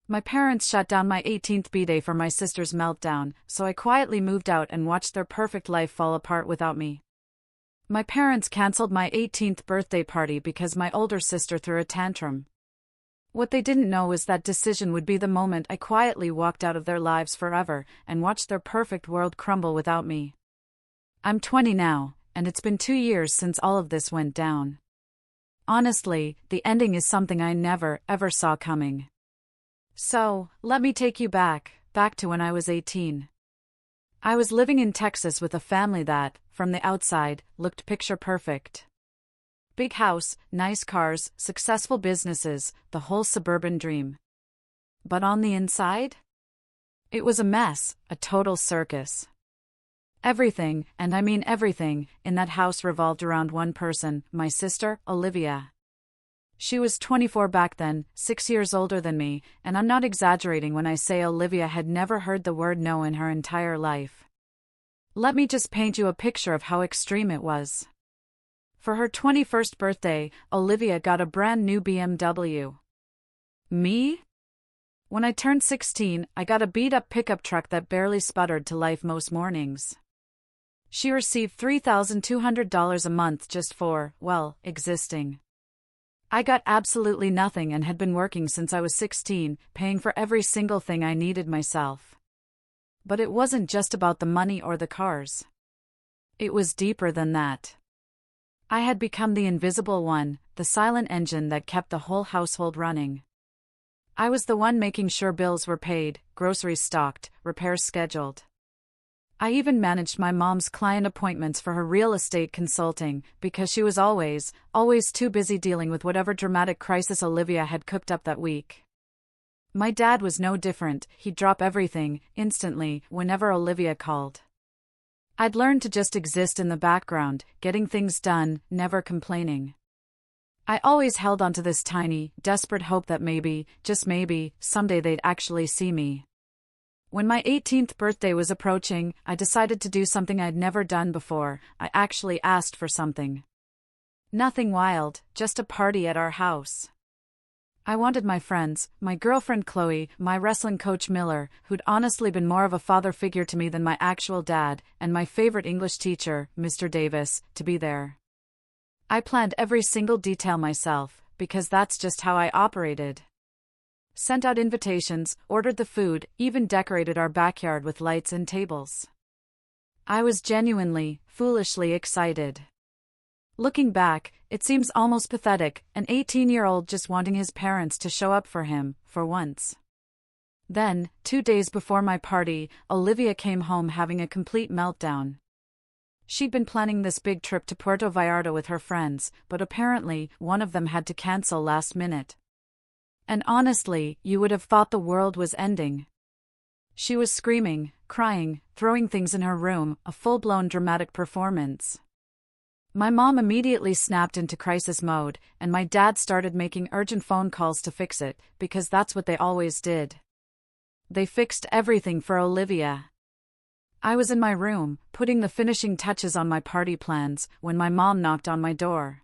My parents shut down my 18th b-day for my sister's meltdown, so I quietly moved out and watched their perfect life fall apart without me. My parents canceled my 18th birthday party because my older sister threw a tantrum. What they didn't know is that decision would be the moment I quietly walked out of their lives forever and watched their perfect world crumble without me. I'm 20 now, and it's been 2 years since all of this went down. Honestly, the ending is something I never, ever saw coming. So, let me take you back to when I was 18. I was living in Texas with a family that, from the outside, looked picture perfect. Big house, nice cars, successful businesses, the whole suburban dream. But on the inside? It was a mess, a total circus. Everything, and I mean everything, in that house revolved around one person, my sister, Olivia. She was 24 back then, 6 years older than me, and I'm not exaggerating when I say Olivia had never heard the word no in her entire life. Let me just paint you a picture of how extreme it was. For her 21st birthday, Olivia got a brand new BMW. Me? When I turned 16, I got a beat-up pickup truck that barely sputtered to life most mornings. She received $3,200 a month just for, well, existing. I got absolutely nothing and had been working since I was 16, paying for every single thing I needed myself. But it wasn't just about the money or the cars. It was deeper than that. I had become the invisible one, the silent engine that kept the whole household running. I was the one making sure bills were paid, groceries stocked, repairs scheduled. I even managed my mom's client appointments for her real estate consulting, because she was always too busy dealing with whatever dramatic crisis Olivia had cooked up that week. My dad was no different. He'd drop everything, instantly, whenever Olivia called. I'd learned to just exist in the background, getting things done, never complaining. I always held on to this tiny, desperate hope that maybe, just maybe, someday they'd actually see me. When my 18th birthday was approaching, I decided to do something I'd never done before. I actually asked for something. Nothing wild, just a party at our house. I wanted my friends, my girlfriend Chloe, my wrestling coach Miller, who'd honestly been more of a father figure to me than my actual dad, and my favorite English teacher, Mr. Davis, to be there. I planned every single detail myself, because that's just how I operated. Sent out invitations, ordered the food, even decorated our backyard with lights and tables. I was genuinely, foolishly excited. Looking back, it seems almost pathetic, an 18-year-old just wanting his parents to show up for him, for once. Then, 2 days before my party, Olivia came home having a complete meltdown. She'd been planning this big trip to Puerto Vallarta with her friends, but apparently, one of them had to cancel last minute. And honestly, you would have thought the world was ending. She was screaming, crying, throwing things in her room, a full-blown dramatic performance. My mom immediately snapped into crisis mode, and my dad started making urgent phone calls to fix it, because that's what they always did. They fixed everything for Olivia. I was in my room, putting the finishing touches on my party plans, when my mom knocked on my door.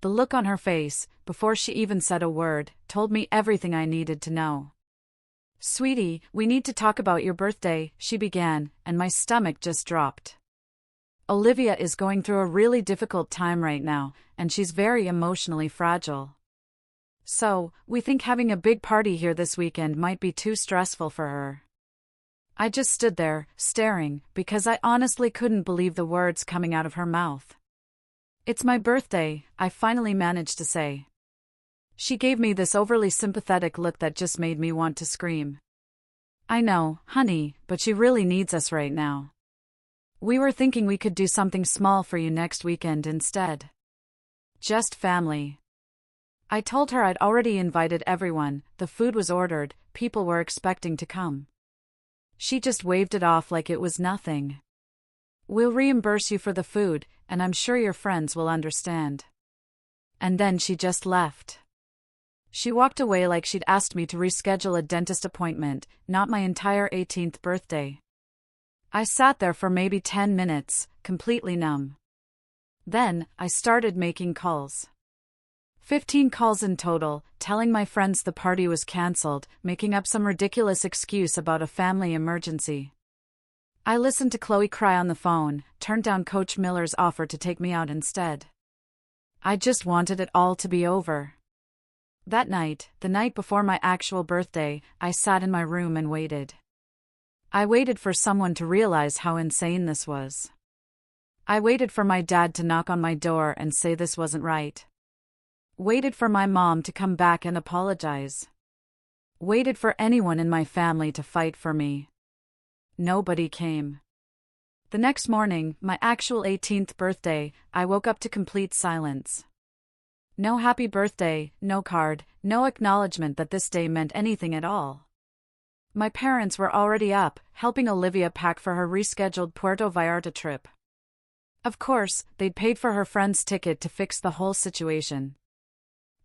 The look on her face, before she even said a word, told me everything I needed to know. "Sweetie, we need to talk about your birthday," she began, and my stomach just dropped. Olivia is going through a really difficult time right now, and she's very emotionally fragile. So, we think having a big party here this weekend might be too stressful for her. I just stood there, staring, because I honestly couldn't believe the words coming out of her mouth. "It's my birthday," I finally managed to say. She gave me this overly sympathetic look that just made me want to scream. "I know, honey, but she really needs us right now. We were thinking we could do something small for you next weekend instead. Just family." I told her I'd already invited everyone, the food was ordered, people were expecting to come. She just waved it off like it was nothing. "We'll reimburse you for the food, and I'm sure your friends will understand." And then she just left. She walked away like she'd asked me to reschedule a dentist appointment, not my entire 18th birthday. I sat there for maybe 10 minutes, completely numb. Then, I started making calls. 15 calls in total, telling my friends the party was cancelled, making up some ridiculous excuse about a family emergency. I listened to Chloe cry on the phone, turned down Coach Miller's offer to take me out instead. I just wanted it all to be over. That night, the night before my actual birthday, I sat in my room and waited. I waited for someone to realize how insane this was. I waited for my dad to knock on my door and say this wasn't right. Waited for my mom to come back and apologize. Waited for anyone in my family to fight for me. Nobody came. The next morning, my actual 18th birthday, I woke up to complete silence. No happy birthday, no card, no acknowledgement that this day meant anything at all. My parents were already up, helping Olivia pack for her rescheduled Puerto Vallarta trip. Of course, they'd paid for her friend's ticket to fix the whole situation.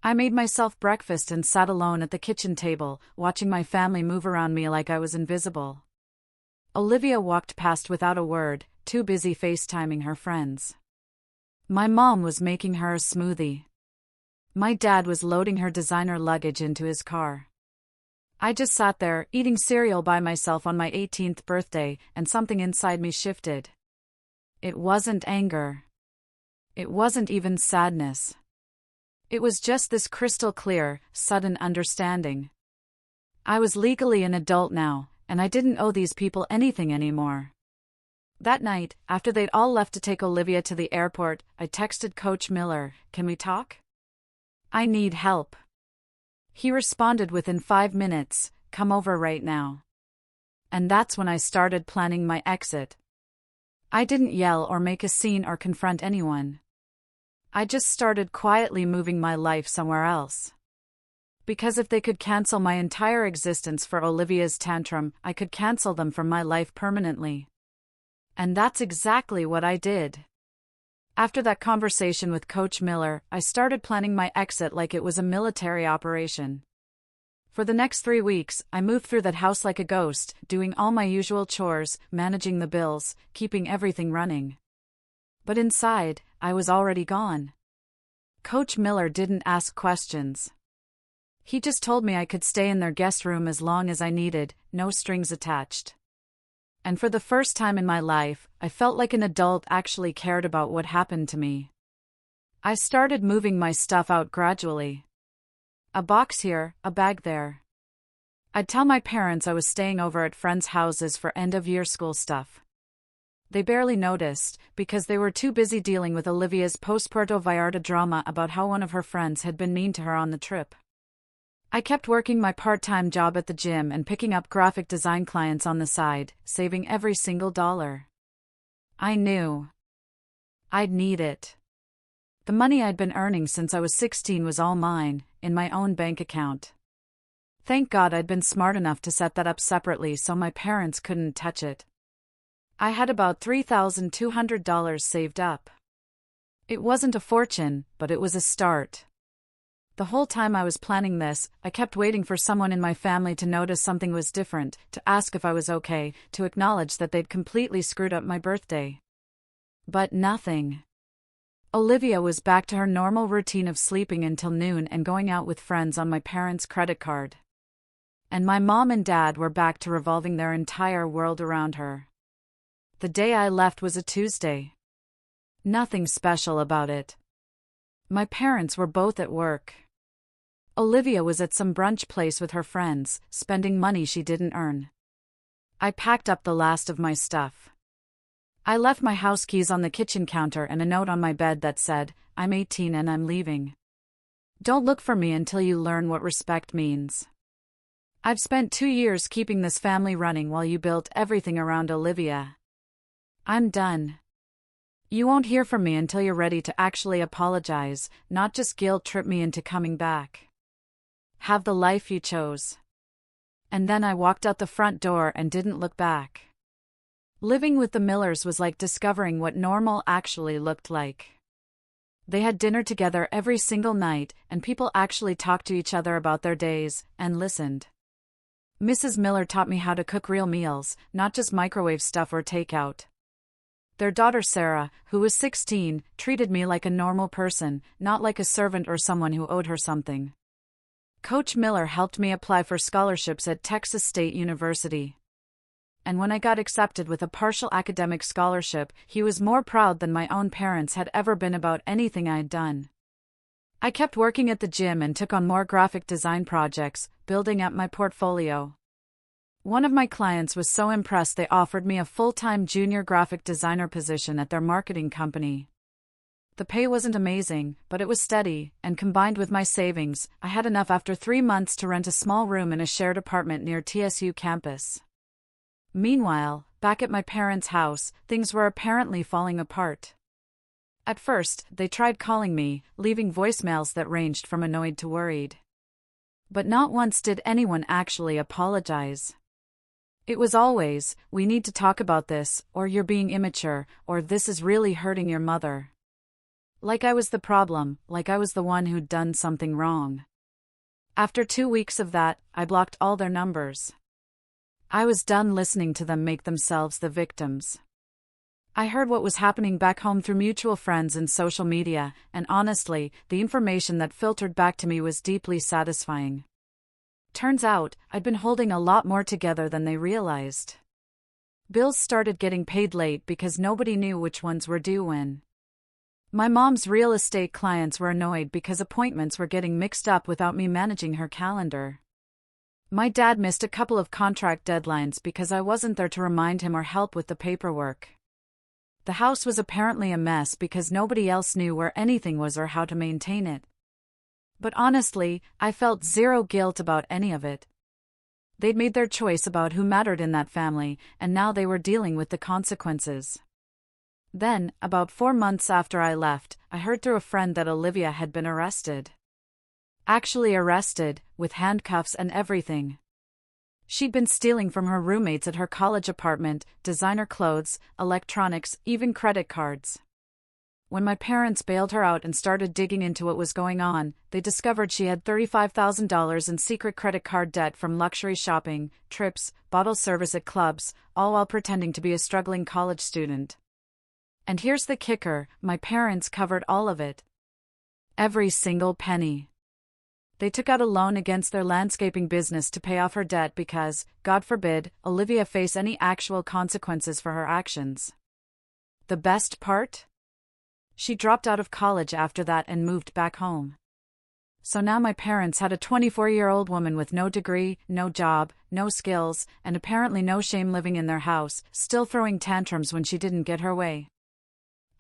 I made myself breakfast and sat alone at the kitchen table, watching my family move around me like I was invisible. Olivia walked past without a word, too busy FaceTiming her friends. My mom was making her a smoothie. My dad was loading her designer luggage into his car. I just sat there, eating cereal by myself on my 18th birthday, and something inside me shifted. It wasn't anger. It wasn't even sadness. It was just this crystal clear, sudden understanding. I was legally an adult now, and I didn't owe these people anything anymore. That night, after they'd all left to take Olivia to the airport, I texted Coach Miller, "Can we talk? I need help." He responded within 5 minutes, "Come over right now." And that's when I started planning my exit. I didn't yell or make a scene or confront anyone. I just started quietly moving my life somewhere else. Because if they could cancel my entire existence for Olivia's tantrum, I could cancel them from my life permanently. And that's exactly what I did. After that conversation with Coach Miller, I started planning my exit like it was a military operation. For the next 3 weeks, I moved through that house like a ghost, doing all my usual chores, managing the bills, keeping everything running. But inside, I was already gone. Coach Miller didn't ask questions. He just told me I could stay in their guest room as long as I needed, no strings attached. And for the first time in my life, I felt like an adult actually cared about what happened to me. I started moving my stuff out gradually. A box here, a bag there. I'd tell my parents I was staying over at friends' houses for end-of-year school stuff. They barely noticed, because they were too busy dealing with Olivia's post-Puerto Vallarta drama about how one of her friends had been mean to her on the trip. I kept working my part-time job at the gym and picking up graphic design clients on the side, saving every single dollar. I knew I'd need it. The money I'd been earning since I was 16 was all mine, in my own bank account. Thank God I'd been smart enough to set that up separately so my parents couldn't touch it. I had about $3,200 saved up. It wasn't a fortune, but it was a start. The whole time I was planning this, I kept waiting for someone in my family to notice something was different, to ask if I was okay, to acknowledge that they'd completely screwed up my birthday. But nothing. Olivia was back to her normal routine of sleeping until noon and going out with friends on my parents' credit card. And my mom and dad were back to revolving their entire world around her. The day I left was a Tuesday. Nothing special about it. My parents were both at work. Olivia was at some brunch place with her friends, spending money she didn't earn. I packed up the last of my stuff. I left my house keys on the kitchen counter and a note on my bed that said, "I'm 18 and I'm leaving. Don't look for me until you learn what respect means. I've spent 2 years keeping this family running while you built everything around Olivia. I'm done. You won't hear from me until you're ready to actually apologize, not just guilt-trip me into coming back. Have the life you chose." And then I walked out the front door and didn't look back. Living with the Millers was like discovering what normal actually looked like. They had dinner together every single night, and people actually talked to each other about their days, and listened. Mrs. Miller taught me how to cook real meals, not just microwave stuff or takeout. Their daughter Sarah, who was 16, treated me like a normal person, not like a servant or someone who owed her something. Coach Miller helped me apply for scholarships at Texas State University. And when I got accepted with a partial academic scholarship, he was more proud than my own parents had ever been about anything I'd done. I kept working at the gym and took on more graphic design projects, building up my portfolio. One of my clients was so impressed they offered me a full-time junior graphic designer position at their marketing company. The pay wasn't amazing, but it was steady, and combined with my savings, I had enough after 3 months to rent a small room in a shared apartment near TSU campus. Meanwhile, back at my parents' house, things were apparently falling apart. At first, they tried calling me, leaving voicemails that ranged from annoyed to worried. But not once did anyone actually apologize. It was always, "We need to talk about this," or "You're being immature," or "This is really hurting your mother." Like I was the problem, like I was the one who'd done something wrong. After 2 weeks of that, I blocked all their numbers. I was done listening to them make themselves the victims. I heard what was happening back home through mutual friends and social media, and honestly, the information that filtered back to me was deeply satisfying. Turns out, I'd been holding a lot more together than they realized. Bills started getting paid late because nobody knew which ones were due when. My mom's real estate clients were annoyed because appointments were getting mixed up without me managing her calendar. My dad missed a couple of contract deadlines because I wasn't there to remind him or help with the paperwork. The house was apparently a mess because nobody else knew where anything was or how to maintain it. But honestly, I felt zero guilt about any of it. They'd made their choice about who mattered in that family, and now they were dealing with the consequences. Then, about 4 months after I left, I heard through a friend that Olivia had been arrested. Actually arrested, with handcuffs and everything. She'd been stealing from her roommates at her college apartment, designer clothes, electronics, even credit cards. When my parents bailed her out and started digging into what was going on, they discovered she had $35,000 in secret credit card debt from luxury shopping, trips, bottle service at clubs, all while pretending to be a struggling college student. And here's the kicker, my parents covered all of it. Every single penny. They took out a loan against their landscaping business to pay off her debt because, God forbid, Olivia face any actual consequences for her actions. The best part? She dropped out of college after that and moved back home. So now my parents had a 24-year-old woman with no degree, no job, no skills, and apparently no shame living in their house, still throwing tantrums when she didn't get her way.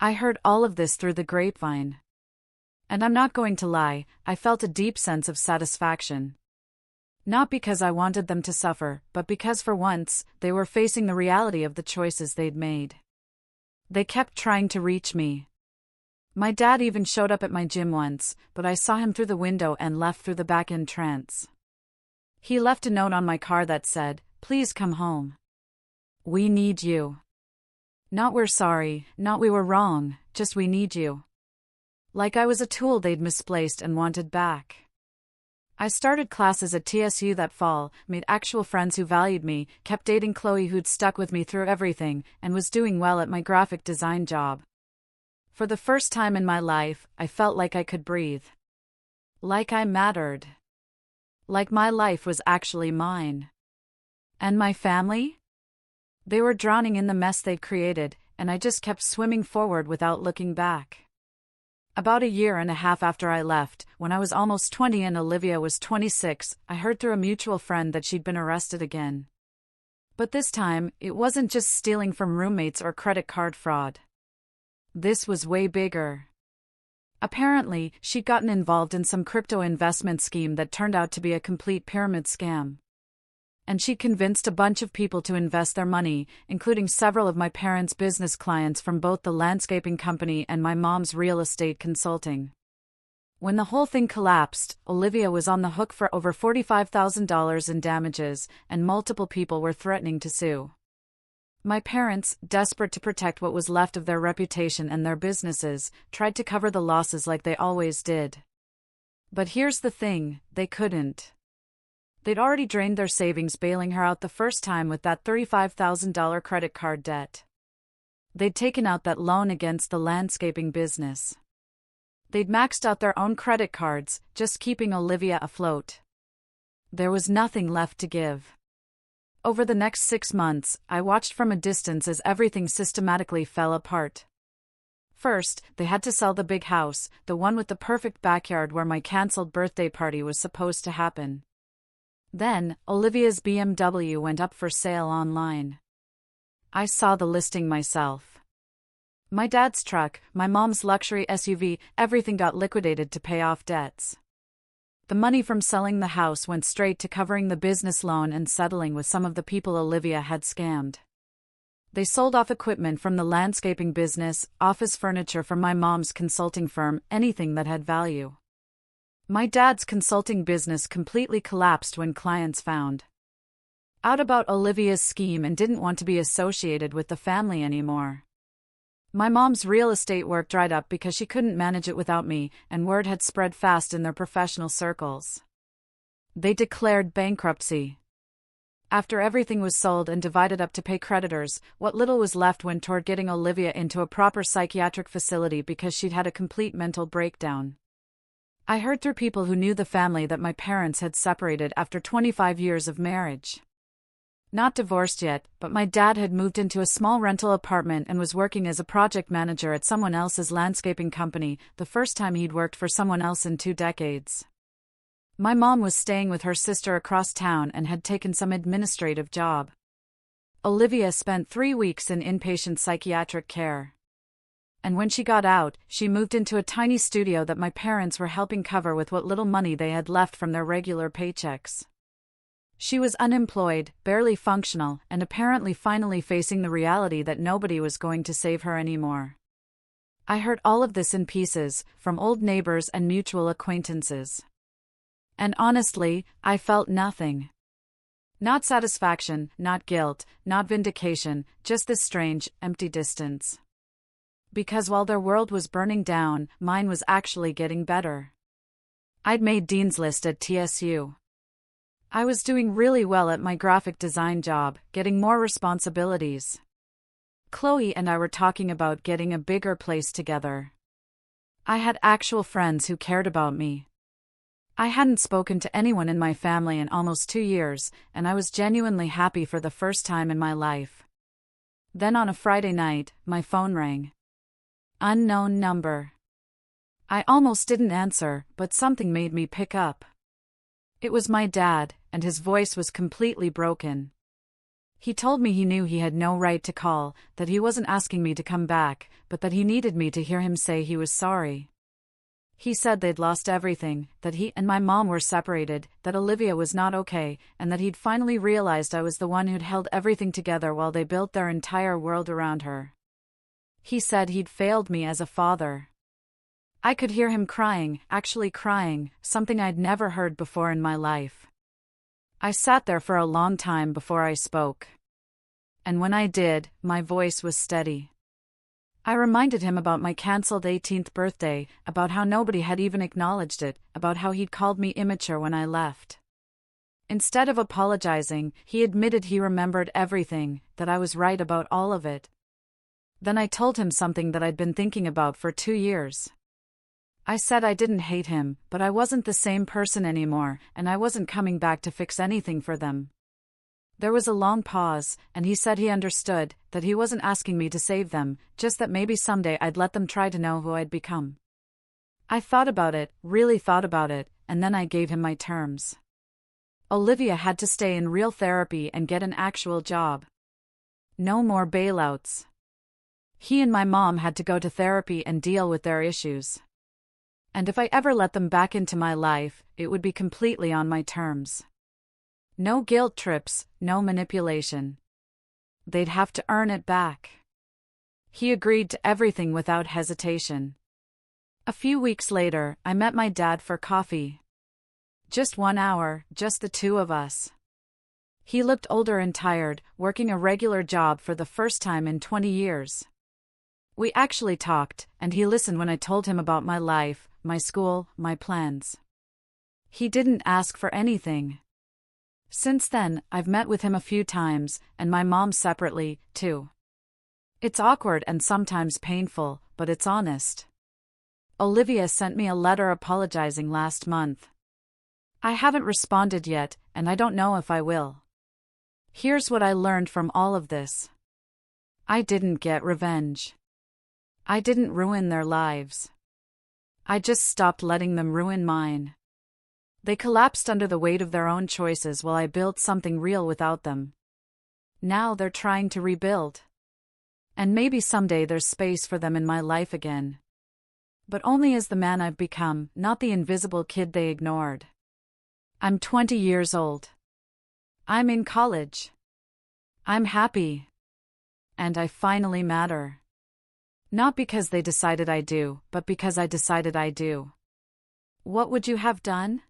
I heard all of this through the grapevine. And I'm not going to lie, I felt a deep sense of satisfaction. Not because I wanted them to suffer, but because for once, they were facing the reality of the choices they'd made. They kept trying to reach me. My dad even showed up at my gym once, but I saw him through the window and left through the back entrance. He left a note on my car that said, "Please come home. We need you." Not "we're sorry," not "we were wrong," just "we need you." Like I was a tool they'd misplaced and wanted back. I started classes at TSU that fall, made actual friends who valued me, kept dating Chloe who'd stuck with me through everything, and was doing well at my graphic design job. For the first time in my life, I felt like I could breathe. Like I mattered. Like my life was actually mine. And my family? They were drowning in the mess they'd created, and I just kept swimming forward without looking back. About a year and a half after I left, when I was almost 20 and Olivia was 26, I heard through a mutual friend that she'd been arrested again. But this time, it wasn't just stealing from roommates or credit card fraud. This was way bigger. Apparently, she'd gotten involved in some crypto investment scheme that turned out to be a complete pyramid scam. And she convinced a bunch of people to invest their money, including several of my parents' business clients from both the landscaping company and my mom's real estate consulting. When the whole thing collapsed, Olivia was on the hook for over $45,000 in damages, and multiple people were threatening to sue. My parents, desperate to protect what was left of their reputation and their businesses, tried to cover the losses like they always did. But here's the thing, they couldn't. They'd already drained their savings bailing her out the first time with that $35,000 credit card debt. They'd taken out that loan against the landscaping business. They'd maxed out their own credit cards, just keeping Olivia afloat. There was nothing left to give. Over the next 6 months, I watched from a distance as everything systematically fell apart. First, they had to sell the big house, the one with the perfect backyard where my cancelled birthday party was supposed to happen. Then, Olivia's BMW went up for sale online. I saw the listing myself. My dad's truck, my mom's luxury SUV, everything got liquidated to pay off debts. The money from selling the house went straight to covering the business loan and settling with some of the people Olivia had scammed. They sold off equipment from the landscaping business, office furniture from my mom's consulting firm, anything that had value. My dad's consulting business completely collapsed when clients found out about Olivia's scheme and didn't want to be associated with the family anymore. My mom's real estate work dried up because she couldn't manage it without me, and word had spread fast in their professional circles. They declared bankruptcy. After everything was sold and divided up to pay creditors, what little was left went toward getting Olivia into a proper psychiatric facility because she'd had a complete mental breakdown. I heard through people who knew the family that my parents had separated after 25 years of marriage. Not divorced yet, but my dad had moved into a small rental apartment and was working as a project manager at someone else's landscaping company, the first time he'd worked for someone else in 2 decades. My mom was staying with her sister across town and had taken some administrative job. Olivia spent 3 weeks in inpatient psychiatric care. And when she got out, she moved into a tiny studio that my parents were helping cover with what little money they had left from their regular paychecks. She was unemployed, barely functional, and apparently finally facing the reality that nobody was going to save her anymore. I heard all of this in pieces, from old neighbors and mutual acquaintances. And honestly, I felt nothing. Not satisfaction, not guilt, not vindication, just this strange, empty distance. Because while their world was burning down, mine was actually getting better. I'd made Dean's List at TSU. I was doing really well at my graphic design job, getting more responsibilities. Chloe and I were talking about getting a bigger place together. I had actual friends who cared about me. I hadn't spoken to anyone in my family in almost 2 years, and I was genuinely happy for the first time in my life. Then on a Friday night, my phone rang. Unknown number. I almost didn't answer, but something made me pick up. It was my dad, and his voice was completely broken. He told me he knew he had no right to call, that he wasn't asking me to come back, but that he needed me to hear him say he was sorry. He said they'd lost everything, that he and my mom were separated, that Olivia was not okay, and that he'd finally realized I was the one who'd held everything together while they built their entire world around her. He said he'd failed me as a father. I could hear him crying, actually crying, something I'd never heard before in my life. I sat there for a long time before I spoke. And when I did, my voice was steady. I reminded him about my cancelled 18th birthday, about how nobody had even acknowledged it, about how he'd called me immature when I left. Instead of apologizing, he admitted he remembered everything, that I was right about all of it. Then I told him something that I'd been thinking about for 2 years. I said I didn't hate him, but I wasn't the same person anymore, and I wasn't coming back to fix anything for them. There was a long pause, and he said he understood, that he wasn't asking me to save them, just that maybe someday I'd let them try to know who I'd become. I thought about it, really thought about it, and then I gave him my terms. Olivia had to stay in real therapy and get an actual job. No more bailouts. He and my mom had to go to therapy and deal with their issues. And if I ever let them back into my life, it would be completely on my terms. No guilt trips, no manipulation. They'd have to earn it back. He agreed to everything without hesitation. A few weeks later, I met my dad for coffee. Just 1 hour, just the two of us. He looked older and tired, working a regular job for the first time in 20 years. We actually talked, and he listened when I told him about my life, my school, my plans. He didn't ask for anything. Since then, I've met with him a few times, and my mom separately, too. It's awkward and sometimes painful, but it's honest. Olivia sent me a letter apologizing last month. I haven't responded yet, and I don't know if I will. Here's what I learned from all of this. I didn't get revenge. I didn't ruin their lives. I just stopped letting them ruin mine. They collapsed under the weight of their own choices while I built something real without them. Now they're trying to rebuild. And maybe someday there's space for them in my life again. But only as the man I've become, not the invisible kid they ignored. I'm 20 years old. I'm in college. I'm happy. And I finally matter. Not because they decided I do, but because I decided I do. What would you have done?